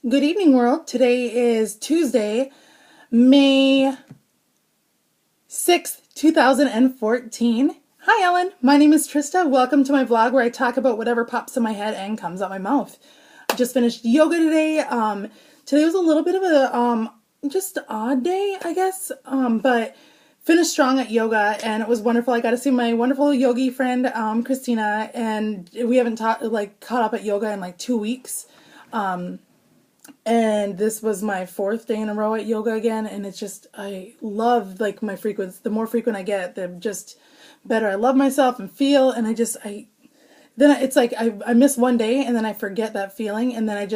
Good evening, world. Today is Tuesday, May 6th, 2014. Hi, Ellen. My name is Trista. Welcome to my vlog where I talk about whatever pops in my head and comes out my mouth. I just finished yoga today. Today was a little bit of a just odd day, I guess, but finished strong at yoga, and it was wonderful. I got to see my wonderful yogi friend, Christina, and we haven't caught up at yoga in like 2 weeks. And this was my fourth day in a row at yoga again, and it's just, I love like my frequency. The more frequent I get, the just better I love myself and feel. And it's like I miss one day and then I forget that feeling, and then I have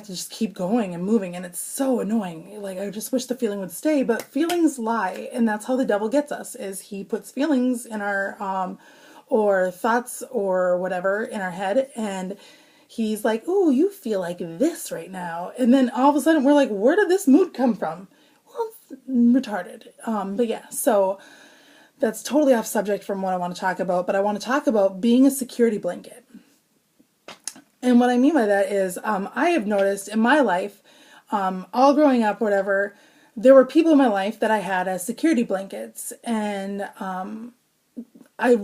to just keep going and moving, and it's so annoying. Like, I just wish the feeling would stay, but feelings lie, and that's how the devil gets us, is he puts feelings in our or thoughts or whatever in our head, and he's like, "Oh, you feel like this right now," and then all of a sudden we're like, "Where did this mood come from?" Well, it's retarded. But yeah, so that's totally off subject from what I want to talk about. But I want to talk about being a security blanket, and what I mean by that is, I have noticed in my life, all growing up, whatever, there were people in my life that I had as security blankets, and I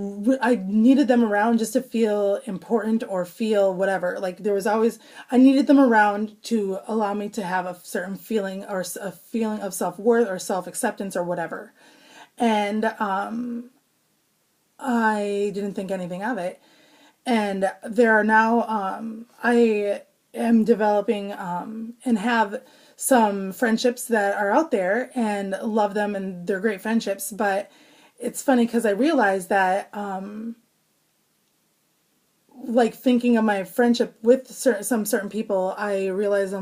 needed them around just to feel important or feel whatever. Like, there was always, I needed them around to allow me to have a certain feeling, or a feeling of self-worth or self-acceptance or whatever. And I didn't think anything of it. And there are now, I am developing and have some friendships that are out there and love them, and they're great friendships. But it's funny because I realized that, like, thinking of my friendship with some certain people, I realized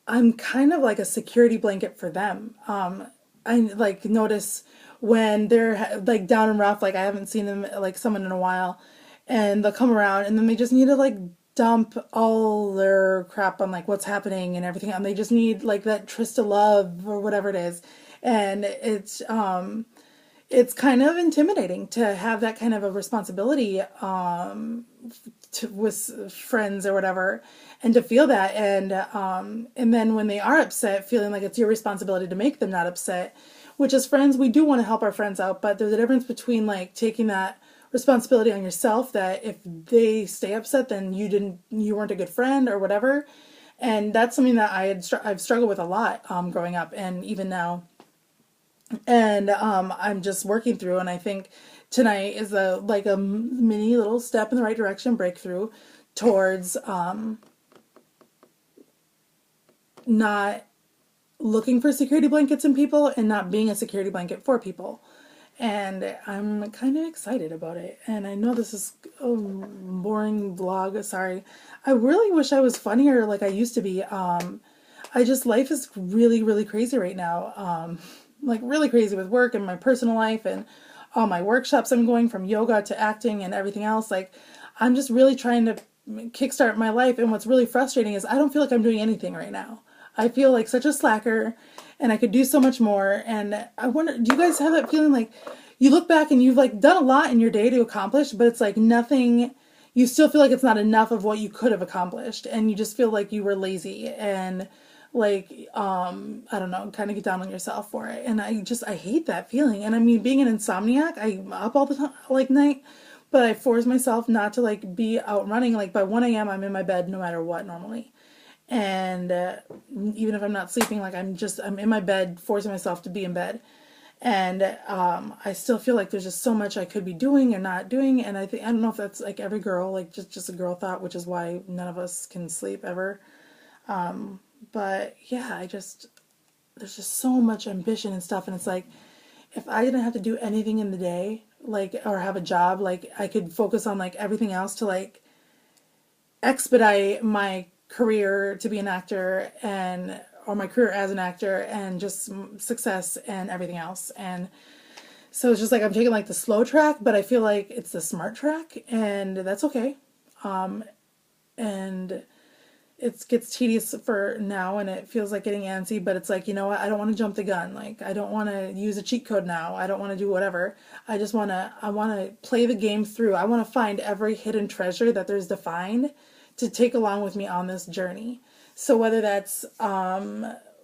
I'm kind of like a security blanket for them. I like notice when they're like down and rough, like I haven't seen them, like someone, in a while, and they'll come around and then they just need to like dump all their crap on like what's happening and everything, and they just need like that Trista love or whatever it is, and it's kind of intimidating to have that kind of a responsibility, with friends or whatever, and to feel that, and then when they are upset, feeling like it's your responsibility to make them not upset. Which, as friends, we do want to help our friends out, but there's a difference between like taking that responsibility on yourself, that if they stay upset, then you weren't a good friend or whatever. And that's something that I've struggled with a lot, growing up, and even now. And I'm just working through, and I think tonight is a mini little step in the right direction, breakthrough towards not looking for security blankets in people and not being a security blanket for people. And I'm kind of excited about it. And I know this is a boring vlog. Sorry. I really wish I was funnier like I used to be. Life is really, really crazy right now. Like, really crazy with work and my personal life and all my workshops I'm going, from yoga to acting and everything else. Like, I'm just really trying to kickstart my life. And what's really frustrating is I don't feel like I'm doing anything right now. I feel like such a slacker, and I could do so much more. And I wonder, do you guys have that feeling, like you look back and you've like done a lot in your day to accomplish, but it's like nothing, you still feel like it's not enough of what you could have accomplished, and you just feel like you were lazy, and like, I don't know, kind of get down on yourself for it. And I hate that feeling. And I mean, being an insomniac, I'm up all the time, like, night, but I force myself not to like be out running. Like, by 1 a.m. I'm in my bed no matter what, normally. And even if I'm not sleeping, like, I'm in my bed, forcing myself to be in bed. And I still feel like there's just so much I could be doing or not doing. And I don't know if that's like every girl, like just a girl thought, which is why none of us can sleep ever. But yeah, there's just so much ambition and stuff. And it's like, if I didn't have to do anything in the day, like, or have a job, like, I could focus on like everything else to like expedite my career to be an actor, or my career as an actor, and just success and everything else. And so it's just like I'm taking like the slow track, but I feel like it's the smart track, and that's okay. And it gets tedious for now, and it feels like getting antsy, but it's like, you know what, I don't want to jump the gun. Like, I don't want to use a cheat code now. I don't want to do whatever. I want to play the game through. I want to find every hidden treasure that there's defined to take along with me on this journey. So whether that's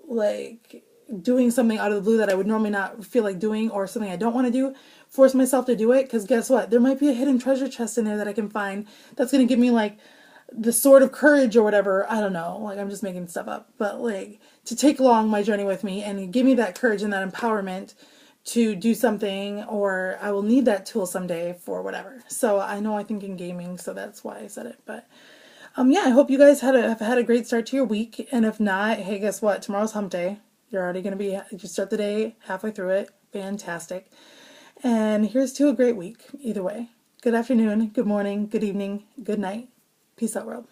like doing something out of the blue that I would normally not feel like doing, or something I don't want to do, force myself to do it, because guess what? There might be a hidden treasure chest in there that I can find that's going to give me like the sword of courage or whatever. I don't know. Like, I'm just making stuff up. But like, to take along my journey with me and give me that courage and that empowerment to do something, or I will need that tool someday for whatever. So I know I think in gaming, so that's why I said it. But yeah, I hope you guys have had a great start to your week. And if not, hey, guess what? Tomorrow's hump day. You're already going to be, you start the day halfway through it. Fantastic. And here's to a great week, either way. Good afternoon, good morning, good evening, good night. Peace out, world.